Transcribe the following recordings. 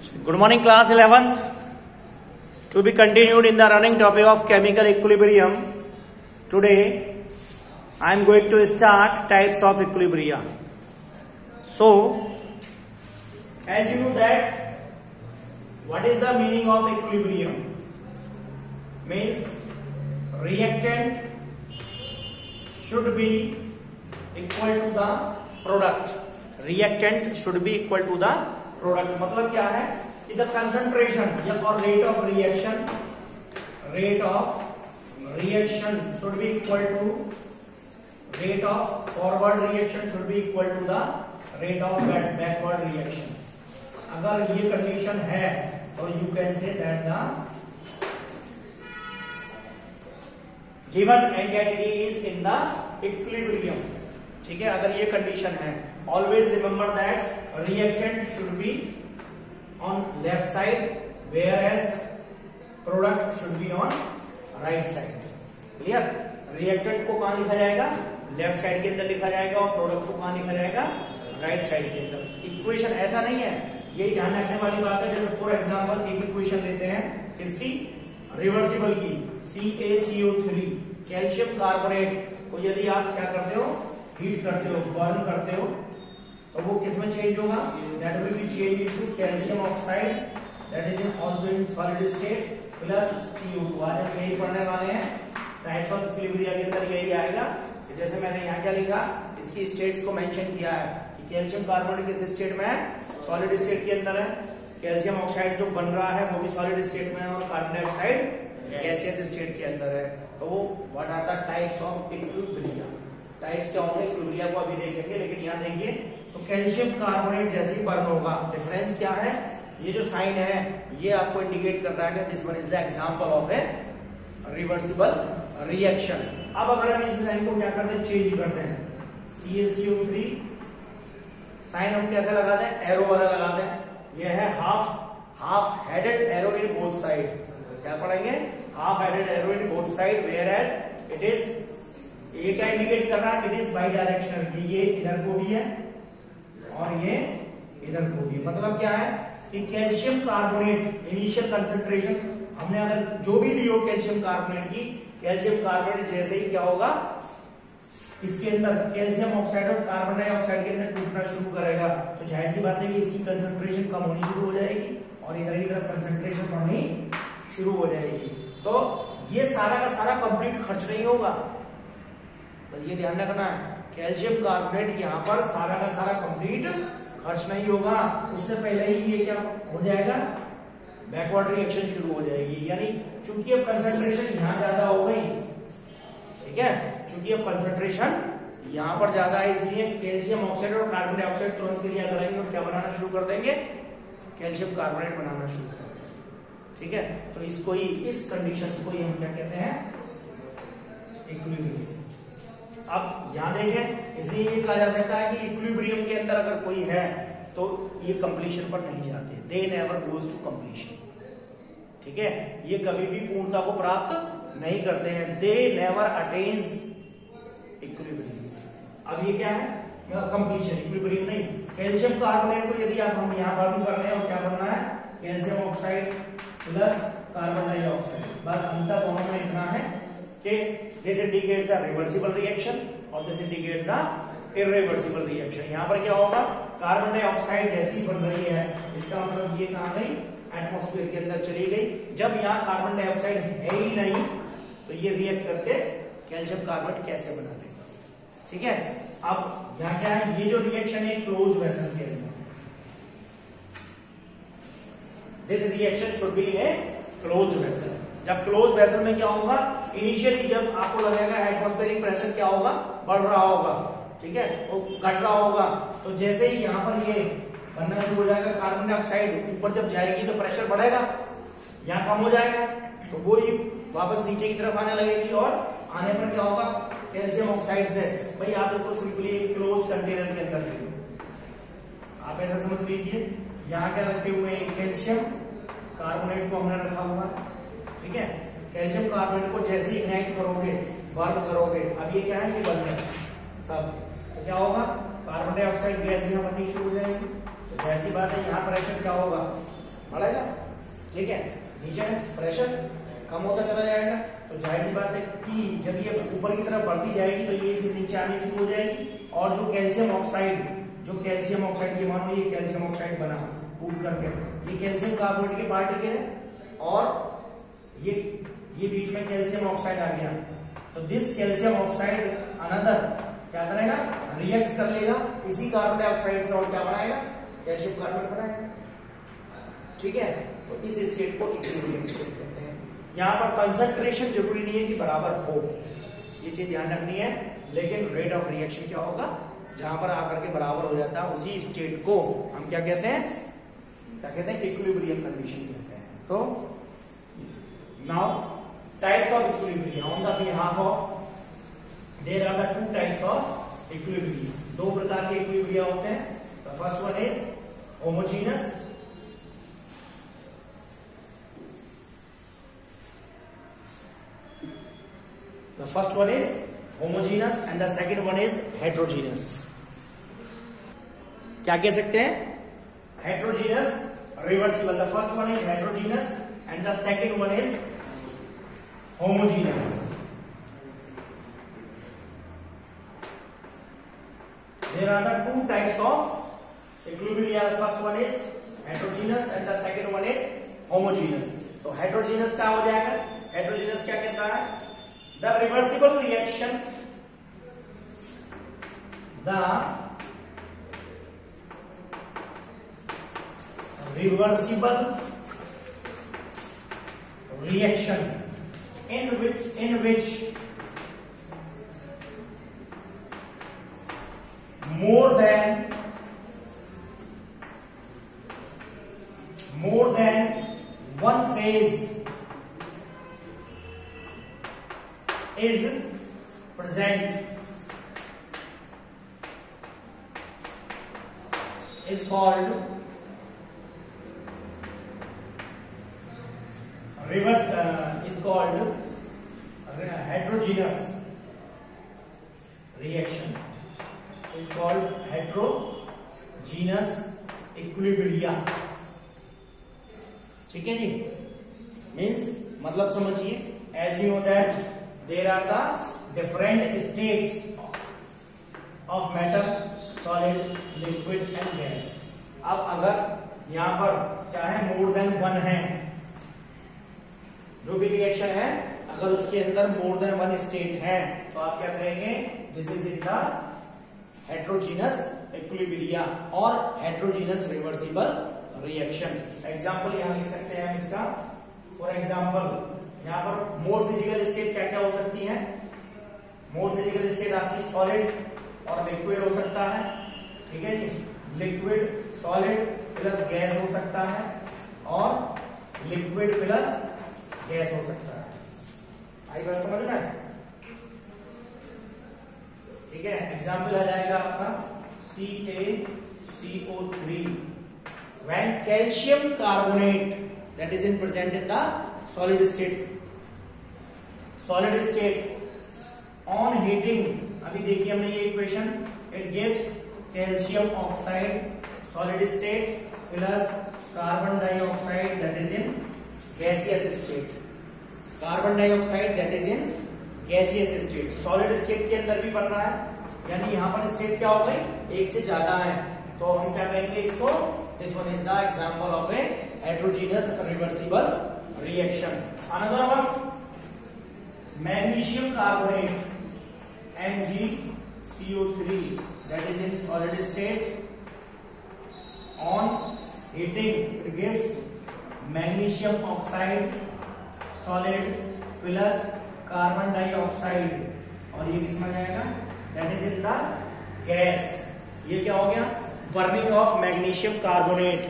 Good morning, class 11th. To be continued in the running topic of chemical equilibrium. Today, I am going to start types of equilibria. So, as you know that, what is the meaning of equilibrium? Means reactant should be equal to the product. Reactant should be equal to the product. मतलब क्या है कि the concentration or rate of reaction should be equal to rate of forward reaction should be equal to the rate of backward reaction. अगर ये condition है तो you can say that the given entity is in the equilibrium. ठीक है, अगर ये condition है, always remember that reactant should be on left side whereas product should be on right side. Clear? reactant को कहां लिखा जाएगा? लेफ्ट साइड के अंदर लिखा जाएगा और प्रोडक्ट को कहां लिखा जाएगा? राइट साइड के अंदर. इक्वेशन ऐसा नहीं है, यही ध्यान रखने वाली बात है. जैसे फॉर एग्जांपल एक इक्वेशन लेते हैं इसकी रिवर्सिबल की CaCO3 कैल्शियम कार्बोनेट को यदि आप क्या करते हो, हीट करते हो, बर्न करते हो, तो वो किसमें चेंज होगा? That will be change into calcium oxide that is also in solid state plus CO2. आज हम यही पढ़ने वाले हैं. टाइप्स ऑफ इक्विलिब्रिया के अंदर यही आएगा. जैसे मैंने यहाँ क्या लिखा, इसकी स्टेट्स को मेंशन किया है कि कैल्शियम कार्बोनेट किस स्टेट में है? सॉलिड स्टेट के अंदर है. कैल्शियम ऑक्साइड जो बन रहा है वो भी सॉलिड स्टेट में है और कार्बन डाइऑक्साइड गैसियस स्टेट के अंदर है. तो वो what are the types of equilibria. Types क्या होंगे इक्विलिब्रिया को अभी देखेंगे, लेकिन यहाँ देखिए तो कैल्शियम कार्बोनेट जैसे ही बर्न होगा, डिफरेंस क्या है? ये जो साइन है ये आपको इंडिकेट कर रहा है कि this one is the example of A reversible reaction. अब अगर हम इस साइन को क्या करते हैं, चेंज करते हैं. CaCO3 साइन हम कैसे लगाते हैं? एरो वाला लगाते हैं. यह है half headed arrow in both side. क्या पढ़ेंगे? Half headed arrow in both side where as it is, ये क्या इंडिकेट कर रहा है? It is bidirectional. ये इधर को भी है और ये इधर को भी. मतलब क्या है कि कैल्शियम कार्बोनेट इनिशियल कंसंट्रेशन हमने अगर जो भी ली हो कैल्शियम कार्बोनेट की, कैल्शियम कार्बोनेट जैसे ही क्या होगा इसके अंदर कैल्शियम ऑक्साइड और कार्बन डाइऑक्साइड के अंदर टूटना शुरू करेगा, तो जाहिर सी बात है कि इसकी कंसंट्रेशन कम होनी शुरू हो जाएगी और इधर की तरफ कंसंट्रेशन बढ़नी शुरू हो जाएगी. तो ये सारा का सारा कंप्लीट खर्च नहीं होगा, बस ये ध्यान रखना है. कैल्शियम कार्बोनेट यहाँ पर सारा का सारा कंप्लीट खर्च नहीं होगा, उससे पहले ही ये क्या हो जाएगा? बैकवर्ड रिएक्शन शुरू हो जाएगी. यानी चूंकि अब कंसंट्रेशन यहाँ ज्यादा हो गई, ठीक है, चूंकि अब कंसंट्रेशन यहाँ पर ज्यादा है, इसलिए कैल्शियम ऑक्साइड और कार्बन डाइऑक्साइड तुरंत क्रिया करेंगे और क्या बनाना शुरू कर देंगे? कैल्शियम कार्बोनेट बनाना शुरू कर देंगे. ठीक है, तो इसको ही, इस कंडीशन को ही हम क्या कहते हैं? इक्विलिब्रियम. अब यहां देखें, इसलिए ये कहा जा सकता है कि इक्विलिब्रियम के अंदर अगर कोई है तो ये कंप्लीशन पर नहीं जाते. They never goes to completion. ठीक है, ये कभी भी पूर्णता को प्राप्त नहीं करते हैं. They never attains equilibrium. अब ये क्या है? कंप्लीशन. इक्विलिब्रियम नहीं. कैल्शियम कार्बोनेट को यदि आप हम यहां बर्न कर रहे हैं और क्या बनना है? Calcium oxide plus carbon dioxide. बस अंतर दोनों में इतना है कि this indicates the reversible reaction और this indicates the irreversible reaction. यहां पर क्या होगा? कार्बन डाइऑक्साइड जैसी बन रही है, इसका मतलब ये कहां गई? एटमॉस्फेयर के अंदर चली गई. जब यहाँ कार्बन डाइऑक्साइड है ही नहीं तो ये रिएक्ट करके कैल्शियम कार्बोनेट कैसे बना लेगा? ठीक है, अब यहाँ क्या है? ये जो रिएक्शन है क्लोज वेसल के अंदर. This reaction should be A close vessel. जब क्लोज वेसल में क्या होगा? इनिशियली जब आपको लगेगा एटमॉस्फेरिक प्रेशर क्या होगा? बढ़ रहा होगा, ठीक है, वो घट रहा होगा. तो जैसे ही यहाँ पर ये बनना शुरू हो जाएगा कार्बन डाइऑक्साइड, ऊपर जब जाएगी तो प्रेशर बढ़ेगा, यहाँ कम हो जाएगा, तो वो ही वापस नीचे की तरफ आने लगेगी और आने पर क्या होगा? कैल्शियम ऑक्साइड से, भाई आप इसको सिंपली क्लोज कंटेनर के अंदर लीजिए. आप ऐसा समझ लीजिए, यहाँ क्या रखे हुए हैं? कैल्शियम कार्बोनेट को हमने रखा हुआ है. ठीक है, कैल्शियम कार्बोनेट को जैसे ही इग्नाइट करोगे, बर्न करोगे, अब ये क्या है? ये बन है सब. तो क्या होगा? कार्बन डाइऑक्साइड गैस यहाँ बननी शुरू हो जाएगी. तो ऐसी बात है, यहाँ प्रेशर क्या होगा? बढ़ेगा, ठीक है। नीचे प्रेशर कम होता चला जाएगा, तो जाहिर सी बात है कि जब ये ऊपर की तरफ बढ़ती जाएगी तो ये फिर नीचे आनी शुरू हो जाएगी। और जो कैल्शियम ऑक्साइड, ये मानो ये कैल्शियम ऑक्साइड बना कूट करके, ये कैल्शियम कार्बोनेट के पार्टिकल है और ये बीच में कैल्शियम ऑक्साइड आ गया, तो दिस कैल्शियम ऑक्साइड अनदर क्या करेगा, रिएक्ट कर लेगा इसी कार्बन डाइऑक्साइड से और क्या बनाएगा, कैल्शियम कार्बोनेट बनाएगा, ठीक है। तो इस स्टेट को इक्विलिब्रियम स्टेट कहते हैं। यहाँ पर कंसंट्रेशन जरूरी नहीं है कि बराबर हो, ये चीज ध्यान रखनी है, लेकिन रेट ऑफ रिएक्शन क्या होगा, जहां पर आकर के बराबर हो जाता है उसी स्टेट को हम क्या कहते हैं, इक्विलिब्रियम कंडीशन कहते हैं। तो now types of equilibrium on the behalf of, there are the two types of equilibrium, दो प्रकार के इक्विलिब्रियम होते हैं। The first one is homogeneous, the first one is homogeneous and the second one is heterogeneous। क्या कह सकते हैं, heterogeneous reversible, the first one is heterogeneous and the second one is homogeneous। there are the two types of equilibrium, the first one is heterogeneous and the second one is homogeneous। तो heterogeneous क्या हो जाएगा, heterogeneous क्या कहता है, the reversible reaction, the reversible reaction in which more than one phase is present is called heterogeneous reaction, is called heterogeneous equilibrium। ठीक है जी, means मतलब समझिए, as you know that there are the different states of matter, solid, liquid and gas। अब अगर यहाँ पर क्या है, मोर देन वन है, जो भी रिएक्शन है अगर उसके अंदर मोर देन वन स्टेट है तो आप क्या कहेंगे, this is in the heterogeneous equilibrium और हेट्रोजीनस रिवर्सिबल रिएक्शन। एग्जाम्पल यहाँ लिख सकते हैं हम इसका, फॉर एग्जाम्पल यहाँ पर मोर फिजिकल स्टेट क्या क्या हो सकती है, मोर फिजिकल स्टेट आपकी सॉलिड और लिक्विड हो सकता है, ठीक है जी, लिक्विड सॉलिड प्लस गैस हो सकता है और लिक्विड प्लस गैस हो सकता है। आई बात समझ में, ठीक है। एग्जाम्पल आ जाएगा आपका CaCO3 when calcium carbonate that is in present in the solid state on heating, अभी देखिए हमने ये equation, it gives calcium oxide solid state plus carbon dioxide that is in gaseous state, carbon dioxide that is in gaseous state, solid state के अंदर भी बन रहा है, यानी यहाँ पर स्टेट क्या हो गई, एक से ज्यादा है, तो हम क्या कहेंगे इसको, this one is the example of a heterogeneous reversible reaction। Another one, magnesium carbonate MgCO3 that is in solid state on heating it gives magnesium oxide solid plus carbon dioxide और ये किसमें जाएगा, that is in the gas। ये क्या हो गया, burning of magnesium carbonate,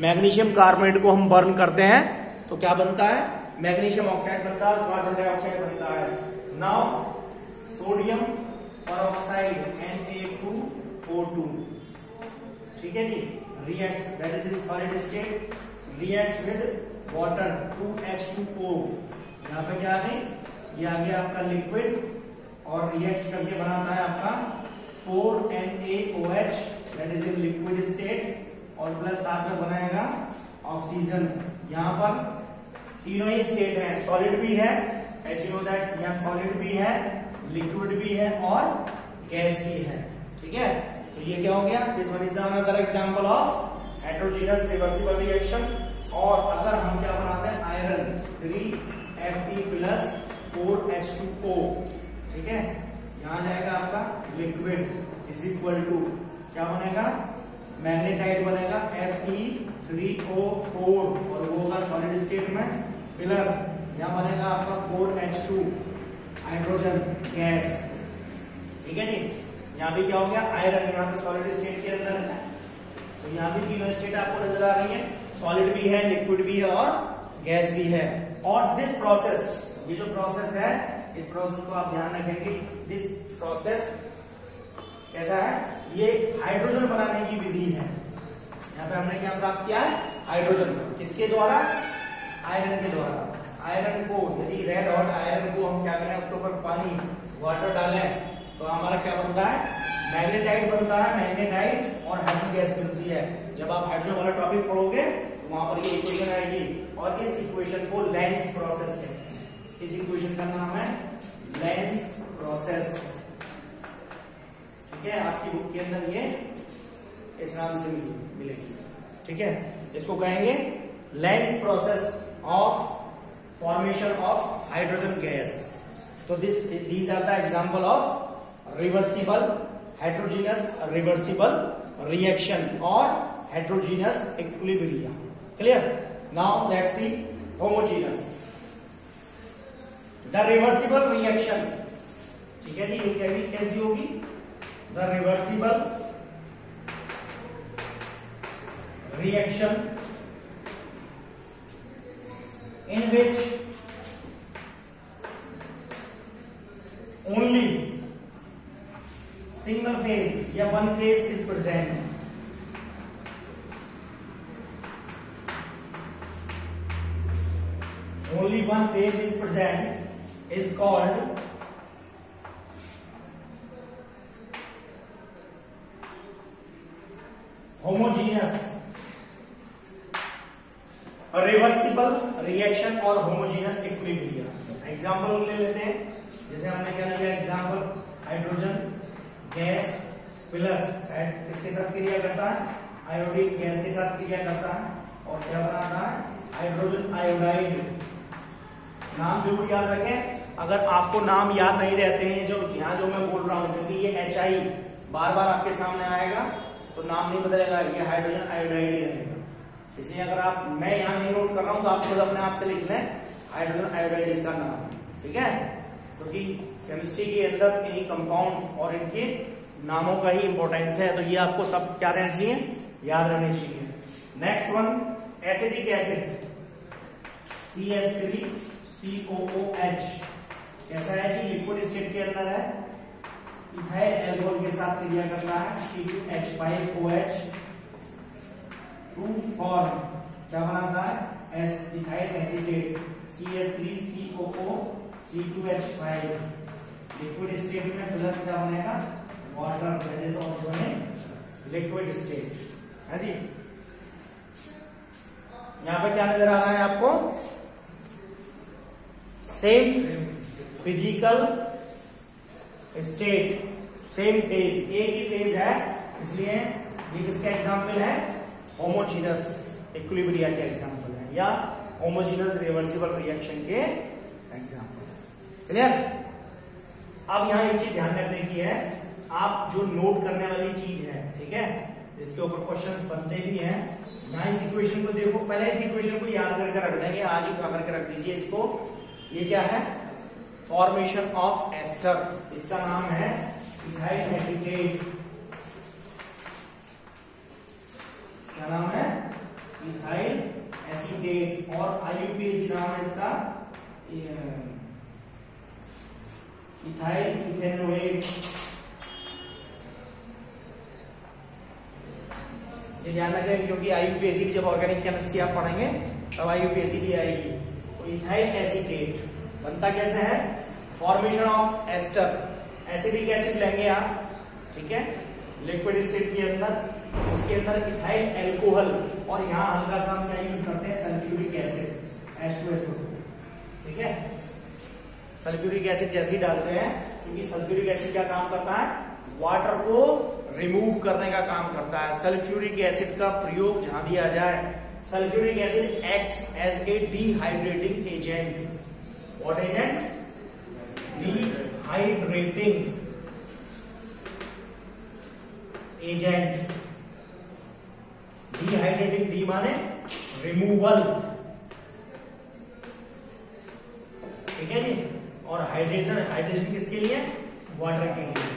magnesium carbonate को हम बर्न करते हैं तो क्या बनता है, मैग्नीशियम ऑक्साइड बनता है, कार्बन डाइऑक्साइड बनता है। नाउ सोडियम परऑक्साइड Na2O2, ठीक है जी, react that is in solid state, reacts with water 2H2O, यहाँ पे क्या आ गई, ये आ गया आपका लिक्विड और रिएक्ट करके बनाता है आपका 4NaOH that is in liquid state और प्लस साथ में बनाएगा ऑक्सीजन। यहाँ पर तीनों ही स्टेट है, सॉलिड भी है, एज यू नो दैट यहाँ सॉलिड भी है, लिक्विड भी है और गैस भी है। ठीक है, तो ये क्या हो गया, this one is another example of heterogeneous reversible reaction. और अगर हम क्या बनाते हैं, आयरन 3Fe प्लस 4H2O, ठीक है, यहां जाएगा आपका लिक्विड इज इक्वल टू क्या बनेगा, मैग्नेटाइट बनेगा Fe3O4 और वो होगा सॉलिड स्टेट में, प्लस यहां बनेगा आपका 4H2 हाइड्रोजन गैस। ठीक है जी, यहाँ भी क्या हो गया, आयरन यहाँ पे सॉलिड स्टेट के अंदर है, तो यहाँ भी तीनों स्टेट आपको नजर आ रही है, सॉलिड भी है, लिक्विड भी है और गैस भी है। और दिस प्रोसेस, ये जो प्रोसेस है, इस प्रोसेस को आप ध्यान रखेंगे, दिस प्रोसेस कैसा है, ये हाइड्रोजन बनाने की विधि है। यहाँ पे हमने क्या प्राप्त किया है, हाइड्रोजन, किसके द्वारा, आयरन के द्वारा। आयरन को, यदि रेड हॉट आयरन को हम क्या करें, उसके ऊपर पानी वाटर डालें तो हमारा क्या बनता है, मैग्नेटाइट बनता है, मैग्नेटाइट और हाइड्रोजन गैस मिलती है। जब आप हाइड्रोजन वाला टॉपिक पढ़ोगे तो वहां पर ये इक्वेशन आएगी और इस इक्वेशन को लेंस प्रोसेस कहते हैं। इस इक्वेशन का नाम है लेंस प्रोसेस। ठीक है, आपकी बुक के अंदर ये इस नाम से मिलेगी। ठीक है, इसको कहेंगे लेंस process of formation of hydrogen gas. तो these are the example of reversible heterogeneous reversible reaction और heterogeneous equilibrium. Clear? Now let's see homogeneous, the reversible reaction. ठीक है जी, ये कैसी होगी, the reversible reaction in which only single phase या one phase is present. Only one phase is present is called homogeneous reversible reaction और homogeneous equilibrium. Example ले लेते हैं, जैसे हमने क्या लिया एग्जांपल, हाइड्रोजन गैस प्लस किसके साथ क्रिया करता है, आयोडीन गैस के साथ क्रिया करता है और क्या बनाता है, हाइड्रोजन आयोडाइड। नाम जरूर याद रखें, अगर आपको नाम याद नहीं रहते हैं, जो मैं बोल रहा हूं, क्योंकि ये HI बार बार आपके सामने आएगा तो नाम नहीं बदलेगा, ये हाइड्रोजन आयोडाइड ही रहेगा। इसलिए अगर आप, मैं यहाँ नहीं नोट कर रहा हूं तो आप खुद अपने आप से लिख लें हाइड्रोजन आयोडाइड इसका नाम है। ठीक है, क्योंकि केमिस्ट्री के अंदर इन्हीं कंपाउंड और इनके नामों का ही इंपॉर्टेंस है, तो ये आपको सब क्या रहना चाहिए, याद रहने चाहिए। Next one, acidic acid CH3COOH कैसा है जी, लिक्विड स्टेट के अंदर है, इथाइल एल्कोहल के साथ क्रिया करता है, C2H5OH फॉर्म क्या बनाता है, ethyl acetate CH3COO C2H5 liquid state में, प्लस क्या बनेगा, water, that is also in liquid state है जी। यहां पे क्या नजर आ रहा है आपको, same physical state, same phase, एक ही फेज है, इसलिए ये किसका एग्जांपल है, होमोजेनस इक्विलिब्रिया के एग्जांपल है या होमोजेनस रिवर्सिबल रिएक्शन के एग्जांपल है। क्लियर? अब यहां एक चीज ध्यान रखने की है, आप जो नोट करने वाली चीज है, ठीक है, इसके ऊपर क्वेश्चंस बनते भी हैं। यहाँ इस इक्वेशन को देखो, पहले इस इक्वेशन को याद करके रख देंगे, आज ही करके रख दीजिए इसको। ये क्या है, फॉर्मेशन ऑफ एस्टर, इसका नाम है इथाइल एसीटेट। क्या नाम है, इथाइल एसीटेट, और IUPAC नाम है इसका, इथाइल इथेनोएट। ये ध्यान रखें, क्योंकि IUPAC जब ऑर्गेनिक केमिस्ट्री आप पढ़ेंगे तब IUPAC भी आएगी। तो इथाइल एसीटेट बनता कैसे है, formation of ester, acidic acid लेंगे आप, ठीक है, लिक्विड स्टेट के अंदर, उसके अंदर इथाइल एल्कोहल, और यहाँ हल्का सा हम क्या यूज करते हैं, सल्फ्यूरिक एसिड H2SO4, ठीक है। सल्फ्यूरिक एसिड जैसे ही डालते हैं, क्योंकि सल्फ्यूरिक एसिड क्या काम करता है, वाटर को रिमूव करने का काम करता है। सल्फ्यूरिक एसिड का प्रयोग जहां भी आ जाए, sulphuric acid acts as a dehydrating agent. What agent? Dehydrating agent. Dehydrating, D माने रिमूवल, ठीक है जी। और हाइड्रेशन, हाइड्रेशन किसके लिए? वाटर के लिए।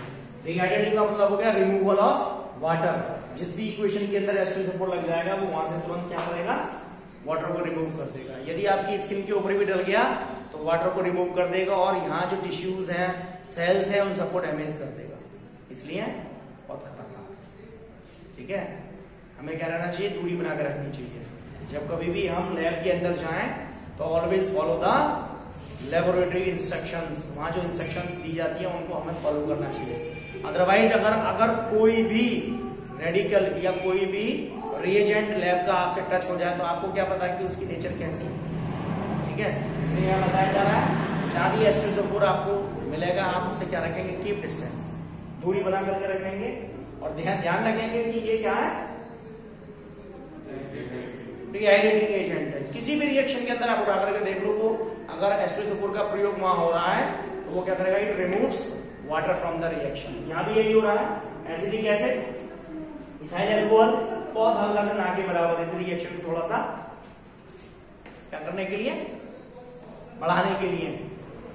डिहाइड्रेटिंग का मतलब हो गया रिमूवल ऑफ वाटर। जिस भी इक्वेशन के अंदर H2SO4 लग जाएगा वो वहां से तुरंत क्या करेगा, वाटर को रिमूव कर देगा। यदि आपकी स्किन के ऊपर भी डल गया तो वाटर को रिमूव कर देगा, और यहाँ जो टिश्यूज हैं, सेल्स हैं, उन सबको डैमेज कर देगा। इसलिए बहुत खतरनाक है, ठीक है। हमें क्या रहना चाहिए, दूरी बनाकर रखनी चाहिए। जब कभी भी हम लैब के अंदर जाएं तो always follow the laboratory instructions. वहां जो इंस्ट्रक्शंस दी जाती है उनको हमें फॉलो करना चाहिए। अदरवाइज अगर कोई भी रेडिकल या कोई भी रिएजेंट लैब का आपसे टच हो जाए तो आपको क्या पता कि उसकी नेचर कैसी है, ठीक है। तो यह बताया जा रहा है, जहां भी H2SO4 आपको मिलेगा आप उससे क्या रखेंगे, कीप डिस्टेंस, दूरी बना करके रखेंगे। और ध्यान रखेंगे कि ये क्या है, डिहाइड्रेटिंग एजेंट है। किसी भी रिएक्शन के अंदर आप उठा करके देख लो, वो अगर H2SO4 का प्रयोग वहां हो रहा है तो वो क्या करेगा, it removes water from the reaction. यहां भी यही हो रहा है, एसिडिक एसिड, इथाइल एल्कोहल, बहुत हल्का सा, ना के बराबर। इस रिएक्शन को थोड़ा सा क्या करने के लिए, बढ़ाने के लिए,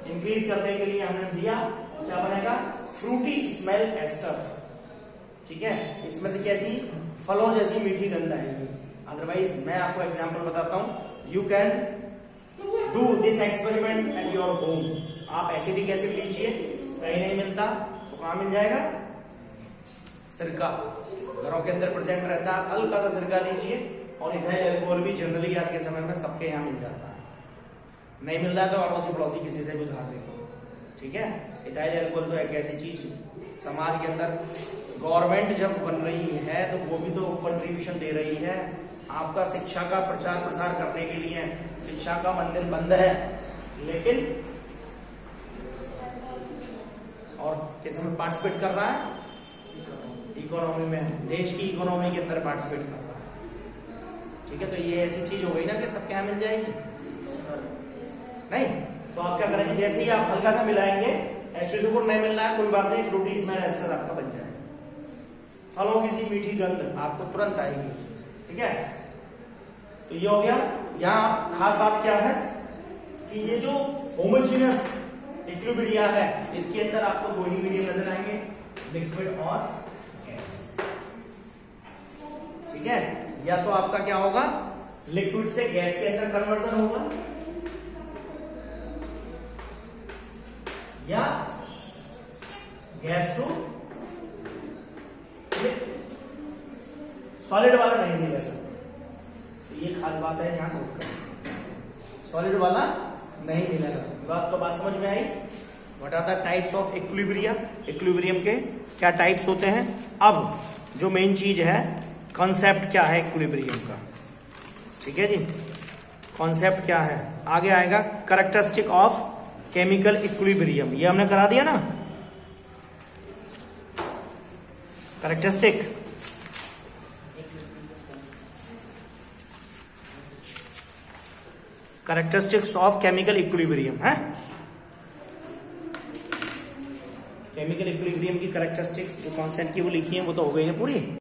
इंक्रीज करने के लिए हमने दिया। क्या बनेगा, फ्रूटी स्मेल एस्टर, ठीक है। इसमें से कैसी, फलों जैसी मीठी गंध आएगी। अदरवाइज मैं आपको एग्जांपल बताता हूं, you can do this experiment at your home. आप एसिडिक एसिड लीजिए, कहीं नहीं मिलता तो कहां मिल जाएगा, सिरका घरों के अंदर प्रेजेंट रहता है, हल्का सा सिरका लीजिए। और इथाइल एल्कोहल भी जनरली आज के समय में सबके यहाँ मिल जाता है। नहीं मिल रहा है तो अड़ोसी पड़ोसी किसी से भी उधार ले लो, ठीक है। इथाइल एल्कोहल तो एक ऐसी चीज समाज के अंदर, गवर्नमेंट जब बन रही है तो वो भी तो कंट्रीब्यूशन दे रही है। आपका शिक्षा का प्रचार प्रसार करने के लिए शिक्षा का मंदिर बंद है, लेकिन और किस में पार्टिसिपेट कर रहा है, इकोनॉमी में, देश की इकोनॉमी के अंदर पार्टिसिपेट कर रहा है, ठीक है। तो ये ऐसी चीज हो गई ना कि सबके यहाँ मिल जाएगी, नहीं तो आप क्या करेंगे, जैसे ही आप हल्का सा मिलाएंगे, H2SO4 नहीं मिल रहा है कोई बात नहीं, फ्रूटी स्मेल एस्टर आपका बन जाएगा। फलों की सी मीठी गंध आपको तुरंत आएगी, ठीक है। तो ये हो गया। यहाँ खास बात क्या है कि ये जो होमोजेनियस इक्विलिब्रिया है, इसके अंदर आपको दो ही मीडियम नजर आएंगे, लिक्विड और गैस, ठीक है। या तो आपका क्या होगा, लिक्विड से गैस के अंदर कन्वर्जन होगा, या गैस टू सॉलिड वाला नहीं मिलेगा। तो ये खास बात है, ध्यान रखना, सॉलिड वाला नहीं मिलेगा। तो बात समझ में आई। What are the types of equilibria, equilibrium के क्या टाइप्स होते हैं। अब जो मेन चीज है, कॉन्सेप्ट क्या है इक्विलिब्रियम का, ठीक है जी। कॉन्सेप्ट क्या है, आगे आएगा कैरेक्टरिस्टिक ऑफ केमिकल इक्विलिब्रियम, ये हमने करा दिया ना, characteristic. Characteristics of chemical equilibrium है, केमिकल इक्विलिब्रियम की कैरेक्टरिस्टिक जो कॉन्सेप्ट की वो लिखी है वो तो हो गई है पूरी।